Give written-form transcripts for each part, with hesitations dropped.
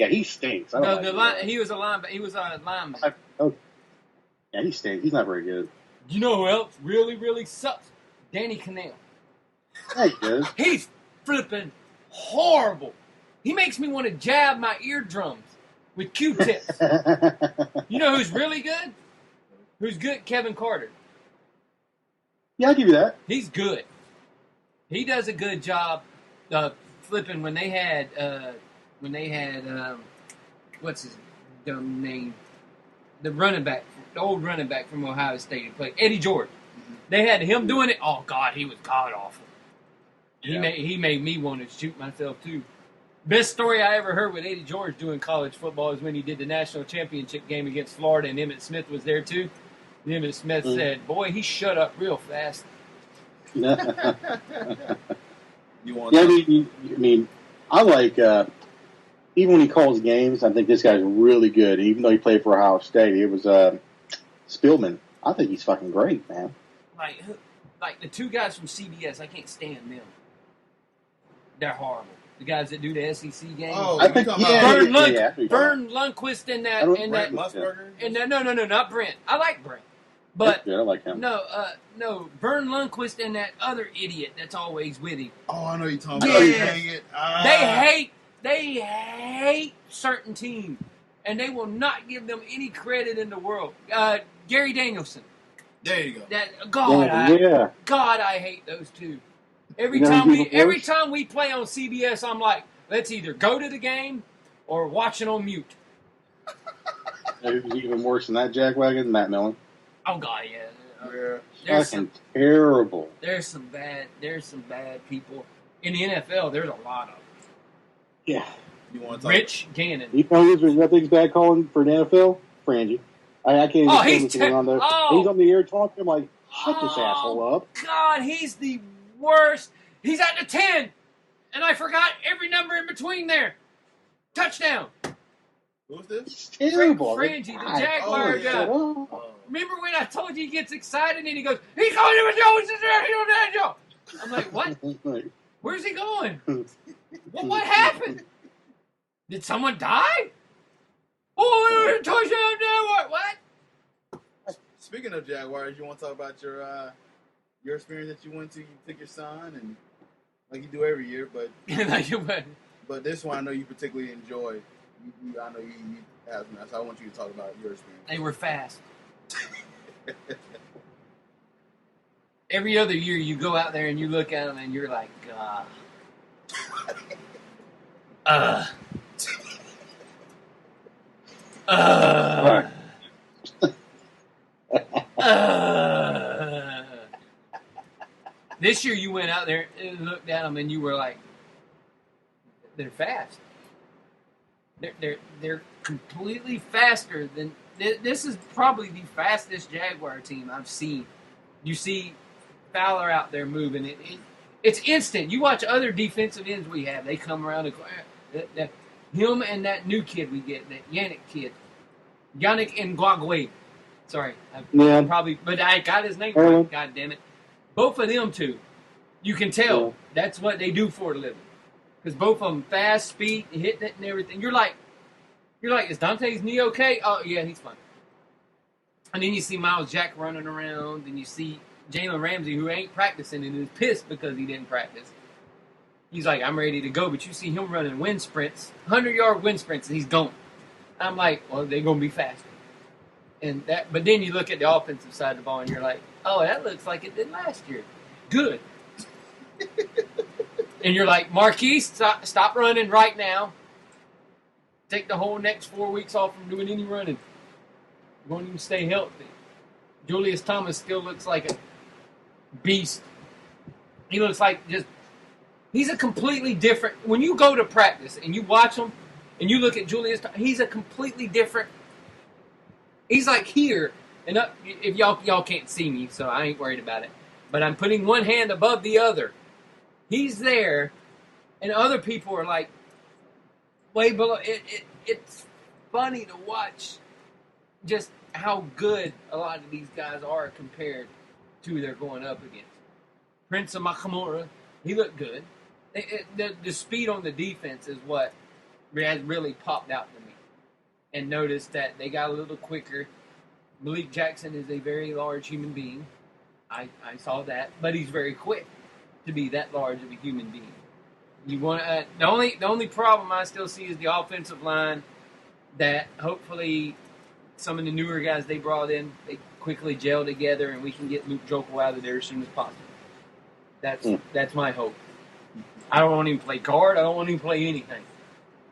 Yeah, he stinks. I don't he was a linebacker. He was a lineman. Yeah, he stinks. He's not very good. You know who else really, really sucks? Danny Cannell. Yeah, he does. He's flipping horrible. He makes me want to jab my eardrums with Q-tips. You know who's really good? Who's good? Kevin Carter. Yeah, I'll give you that. He's good. He does a good job flipping when they had what's his dumb name? The running back, the old running back from Ohio State who played, Eddie George. Mm-hmm. They had him doing it. Oh God, he was god awful. Yeah. He made me want to shoot myself too. Best story I ever heard with Eddie George doing college football is when he did the national championship game against Florida, and Emmitt Smith was there too. And Emmitt Smith said, "Boy, he shut up real fast." I mean, I like even when he calls games. I think this guy's really good. Even though he played for Ohio State, it was Spielman. I think he's fucking great, man. Like the two guys from CBS, I can't stand them. They're horrible. The guys that do the SEC games. Oh, I think Vern Lundquist and that Musburger. And no, not Brent. I like Brent, but I like him. No, Vern Lundquist and that other idiot that's always with him. Oh, I know you're talking about. Dang it. They hate certain teams, and they will not give them any credit in the world. Gary Danielson. There you go. God, I hate those two. Every time we play on CBS, I'm like, let's either go to the game or watch it on mute. Even worse than that jackwagon, Matt Millen. Oh God, yeah. Fucking terrible. There's some bad people in the NFL. There's a lot of them. Yeah. You want to Rich Gannon. You know who's nothing's bad calling for the NFL? Frangie. I can't even he's on there. He's on the air talking. I'm like, shut this asshole up. God, he's the worst. He's at the 10, and I forgot every number in between there. Touchdown. Who's this? It's terrible. Frangie, the Jaguar guy. Remember when I told you he gets excited and he goes, he's going to the Jones. I'm like, what? Where's he going? What happened? Did someone die? Oh, touchdown Jaguar. What? Speaking of Jaguars, you want to talk about your experience that you went to? You took your son, and like you do every year, but this one I know you particularly enjoyed. I know you asked me, so I want you to talk about your experience. They were fast. Every other year you go out there and you look at them and you're like, This year you went out there and looked at them and you were like, they're fast. They're completely faster than this is probably the fastest Jaguar team I've seen. You see Fowler out there moving. It's instant. You watch other defensive ends we have. They come around and him and that new kid we get, that Yannick kid. Yannick Ngwagwe. Sorry. But I got his name right. God damn it. Both of them two, you can tell that's what they do for a living. Because both of them fast, speed, hitting it and everything. You're like, is Dante's knee okay? Oh, yeah, he's fine. And then you see Miles Jack running around, and you see Jalen Ramsey, who ain't practicing and is pissed because he didn't practice. He's like, I'm ready to go, but you see him running wind sprints, 100-yard wind sprints, and he's going. I'm like, well, they're going to be faster. But then you look at the offensive side of the ball, and you're like, oh, that looks like it did last year. Good. And you're like, Marquise, stop running right now. Take the whole next 4 weeks off from doing any running. You won't even stay healthy. Julius Thomas still looks like a beast. He looks like he's a completely different. When you go to practice and you watch him and you look at Julius, he's a completely different. He's like here. And if y'all can't see me, so I ain't worried about it. But I'm putting one hand above the other. He's there, and other people are like way below. It's funny to watch just how good a lot of these guys are compared to who they're going up against. Prince of Makamura, he looked good. The speed on the defense is what has really popped out to me. And noticed that they got a little quicker. Malik Jackson is a very large human being. I saw that, but he's very quick to be that large of a human being. You want the only problem I still see is the offensive line. That hopefully some of the newer guys they brought in, they quickly gel together, and we can get Luke Jokel out of there as soon as possible. That's my hope. I don't want him to play guard. I don't want him to play anything.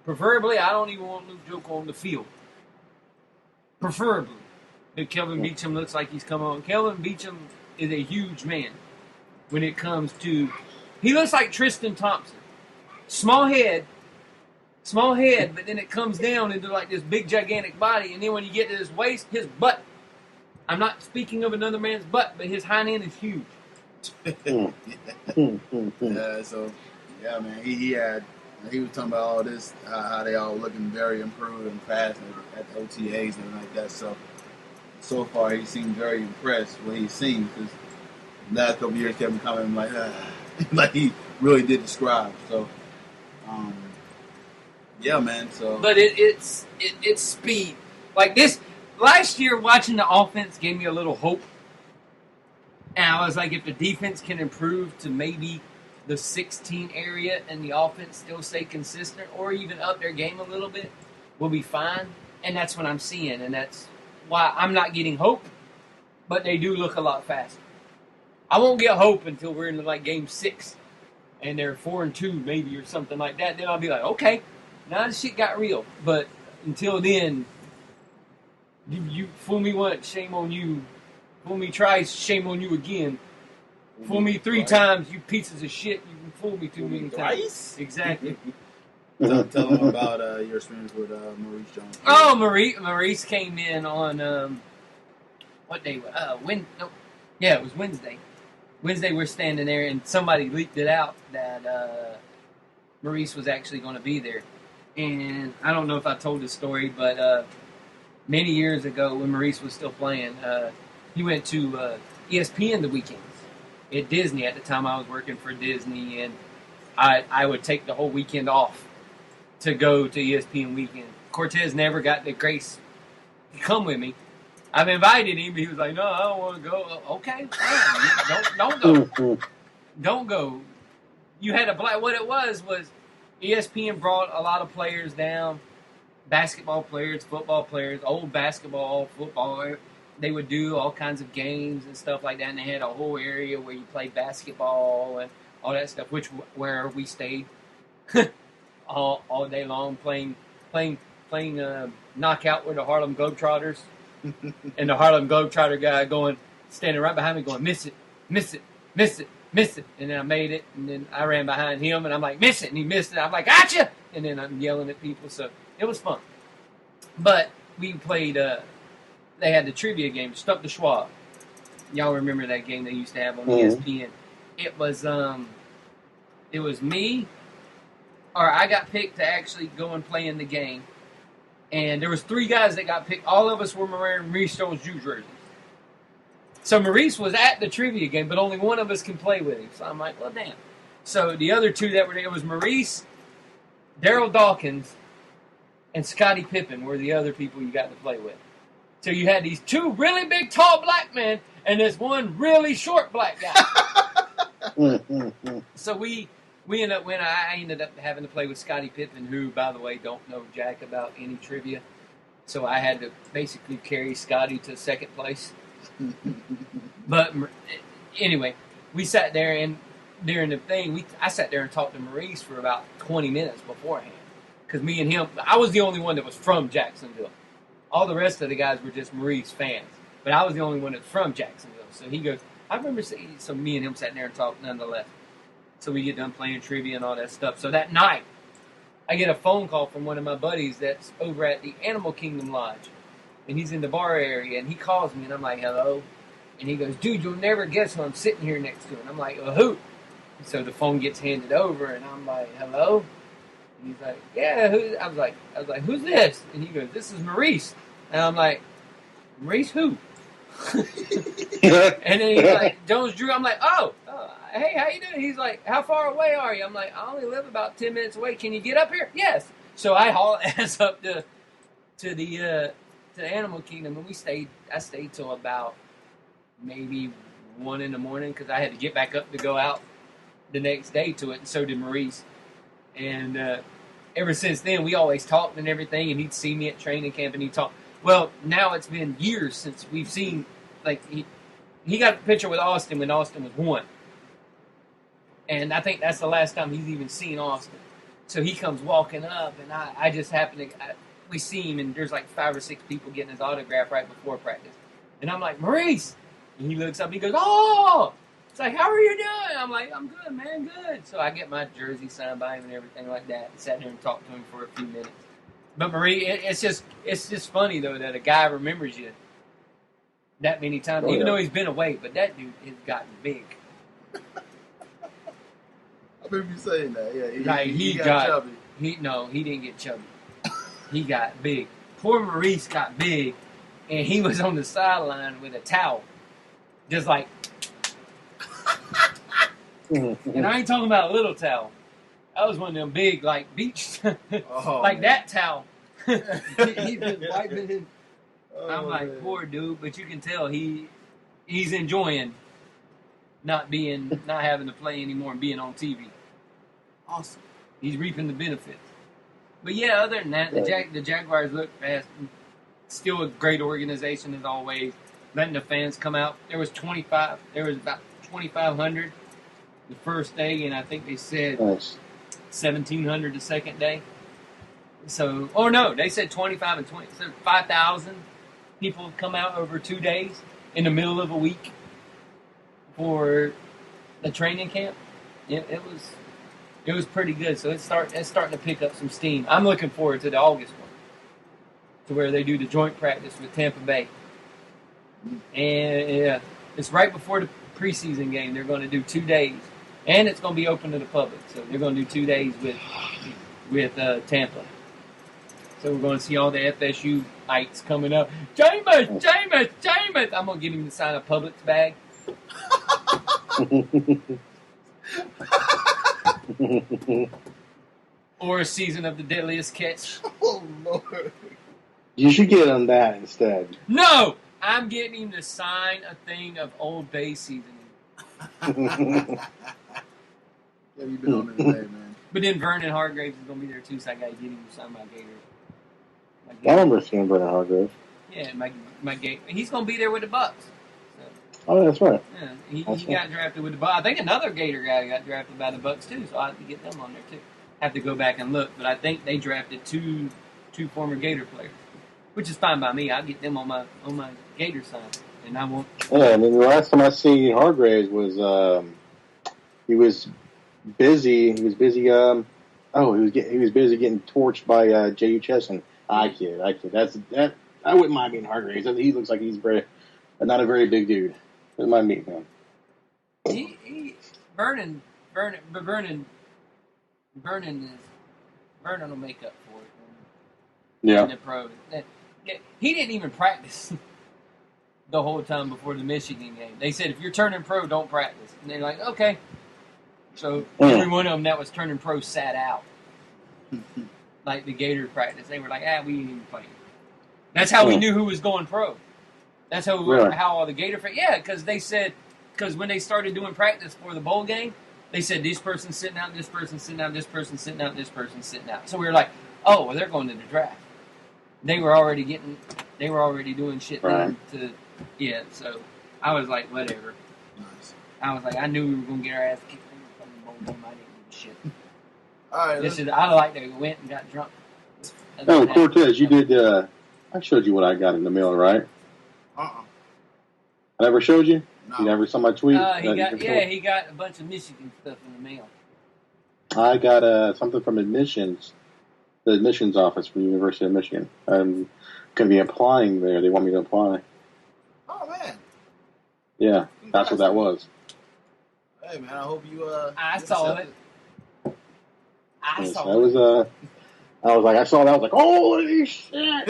Preferably, I don't even want Luke Jokel on the field. Preferably. If Kelvin Beachum looks like he's come on. Kelvin Beachum is a huge man when it comes to... He looks like Tristan Thompson. Small head, but then it comes down into like this big, gigantic body, and then when you get to his waist, his butt. I'm not speaking of another man's butt, but his hind end is huge. Yeah, man, he was talking about all this, how they all looking very improved and fast at the OTAs and everything like that. So far, he seemed very impressed with what he's seen, because the last couple of years kept him coming like he really did describe. So, yeah, man. So, but it's speed. Like this last year, watching the offense gave me a little hope, and I was like, if the defense can improve to maybe the 16 area and the offense still stay consistent or even up their game a little bit, we'll be fine. And that's what I'm seeing, and that's why I'm not getting hope, but they do look a lot faster. I won't get hope until we're in like game 6 and they're 4-2 maybe or something like that. Then I'll be like, okay, now this shit got real. But until then, you fool me once, shame on you. Fool me twice, shame on you again. Fool me 3 times, you pieces of shit. You can fool me too many times. Exactly. Tell them about your experience with Maurice Jones. Oh, Maurice came in on what day? It was Wednesday. Wednesday we're standing there, and somebody leaked it out that Maurice was actually going to be there. And I don't know if I told this story, but many years ago when Maurice was still playing, he went to ESPN the weekends at Disney. At the time I was working for Disney, and I would take the whole weekend off to go to ESPN weekend. Cortez never got the grace to come with me. I've invited him, but he was like, no, I don't want to go. Okay, fine. Don't go. Don't go. You had what it was ESPN brought a lot of players down, basketball players, football players, old basketball, football. They would do all kinds of games and stuff like that, and they had a whole area where you played basketball and all that stuff, where we stayed all day long playing knockout with the Harlem Globetrotters. And the Harlem Globetrotter guy standing right behind me going, miss it, miss it, miss it, miss it. And then I made it, and then I ran behind him, and I'm like, miss it, and he missed it. I'm like, gotcha! And then I'm yelling at people, so it was fun. But we played, they had the trivia game, Stump the Schwab. Y'all remember that game they used to have on ESPN. It was me, or I got picked to actually go and play in the game. And there was 3 guys that got picked. All of us were wearing Maurice Jones-Drew jerseys. So Maurice was at the trivia game, but only one of us can play with him. So I'm like, well, damn. So the other 2 that were there was Maurice, Daryl Dawkins, and Scottie Pippen were the other people you got to play with. So you had these 2 really big, tall black men and this one really short black guy. So I ended up having to play with Scottie Pippen, who, by the way, don't know jack about any trivia. So I had to basically carry Scottie to second place. But anyway, we sat there, and during the thing, I sat there and talked to Maurice for about 20 minutes beforehand. Because me and him, I was the only one that was from Jacksonville. All the rest of the guys were just Maurice fans. But I was the only one that's from Jacksonville. So he goes, I remember seeing, so me and him sat there and talked nonetheless. So we get done playing trivia and all that stuff. So that night, I get a phone call from one of my buddies that's over at the Animal Kingdom Lodge. And he's in the bar area, and he calls me, and I'm like, hello? And he goes, dude, you'll never guess who I'm sitting here next to. And I'm like, well, who? And so the phone gets handed over, and I'm like, hello? And he's like, yeah, who? I was like, who's this? And he goes, this is Maurice. And I'm like, Maurice who? And then he's like, Jones-Drew. I'm like, oh, hey, how you doing? He's like, how far away are you? I'm like, I only live about 10 minutes away. Can you get up here? Yes. So I haul ass up to the Animal Kingdom, and I stayed till about maybe 1 in the morning because I had to get back up to go out the next day to it, and so did Maurice. And ever since then, we always talked and everything, and he'd see me at training camp and he'd talk. Well, now it's been years since we've seen, like, he got a picture with Austin when Austin was 1. And I think that's the last time he's even seen Austin. So he comes walking up, and I just happen to, we see him, and there's like 5 or 6 people getting his autograph right before practice. And I'm like, Maurice! And he looks up, and he goes, oh! It's like, how are you doing? I'm like, I'm good, man, good. So I get my jersey signed by him and everything like that, and sat there and talked to him for a few minutes. But Marie, it's just funny, though, that a guy remembers you that many times, even though he's been away. But that dude has gotten big. I remember you saying that. Yeah, he got chubby. He didn't get chubby. He got big. Poor Maurice got big, and he was on the sideline with a towel, just like. And I ain't talking about a little towel. That was one of them big, like, beach, like man. That towel. He been wiping his. I'm like, man. Poor dude, but you can tell he's enjoying not having to play anymore and being on TV. Awesome. He's reaping the benefits. But yeah, other than that, the Jaguars look fast. Still a great organization as always. Letting the fans come out. There was about 2,500 the first day, and I think they said 1,700 the second day. So, they said 25 and 20. So 5,000 people come out over 2 days in the middle of a week for the training camp. It was pretty good. So it's starting to pick up some steam. I'm looking forward to the August one, to where they do the joint practice with Tampa Bay. And it's right before the preseason game. They're going to do 2 days, and it's going to be open to the public. So they're going to do 2 days with Tampa. So we're going to see all the FSU-ites coming up. Jameis! I'm going to get him to sign a Publix bag. Or a season of the Deadliest Catch. Oh, Lord. You should get on that instead. No! I'm getting him to sign a thing of Old Bay seasoning. Yeah, you've been on it today, man. But then Vernon Hargraves is going to be there too, so I got to get him to sign my Gator. I remember seeing Vernon Hargraves. Yeah, my Gator. He's going to be there with the Bucks. So. Oh, that's right. Yeah, he got drafted with the Bucks. I think another Gator guy got drafted by the Bucks too, so I have to get them on there too. Have to go back and look, but I think they drafted two former Gator players, which is fine by me. I'll get them on my Gator side, and I won't. Yeah, I mean, the last time I see Hargraves was he was busy. He was busy. He was busy getting torched by J.U. Chesson. I kid. That's that. I wouldn't mind being Hargraves. He looks like he's not a very big dude. Wouldn't mind meeting him. Vernon will make up for it. Yeah. In the pros. He didn't even practice the whole time before the Michigan game. They said, if you're turning pro, don't practice. And they're like, okay. So every one of them that was turning pro sat out. Like the Gator practice. They were like, we ain't even playing. That's how we knew who was going pro. That's how all the Gator fans. Yeah, because when they started doing practice for the bowl game, they said this person's sitting out, this person's sitting out, this person's sitting out, this person's sitting out. So we were like, oh, well, they're going to the draft. They were already doing shit then so I was like, whatever. Nice. I was like, I knew we were going to get our ass kicked in the fucking bowl game. I didn't give a shit. All right. I like that we went and got drunk. Cortez, you did, I showed you what I got in the mail, right? I never showed you? No. You never saw my tweet? He got a bunch of Michigan stuff in the mail. I got something from admissions. The admissions office from the University of Michigan. I'm going to be applying there. They want me to apply. Oh, man. Yeah, that's what that was. Hey, man, I hope you... I saw it. I saw it. I was like, I saw that. I was like, holy shit!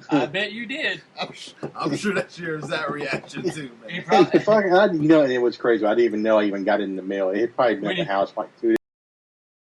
I bet you did. I'm sure that's your exact reaction too, man. And what's crazy, I didn't even know I even got it in the mail. It had probably been at the house like 2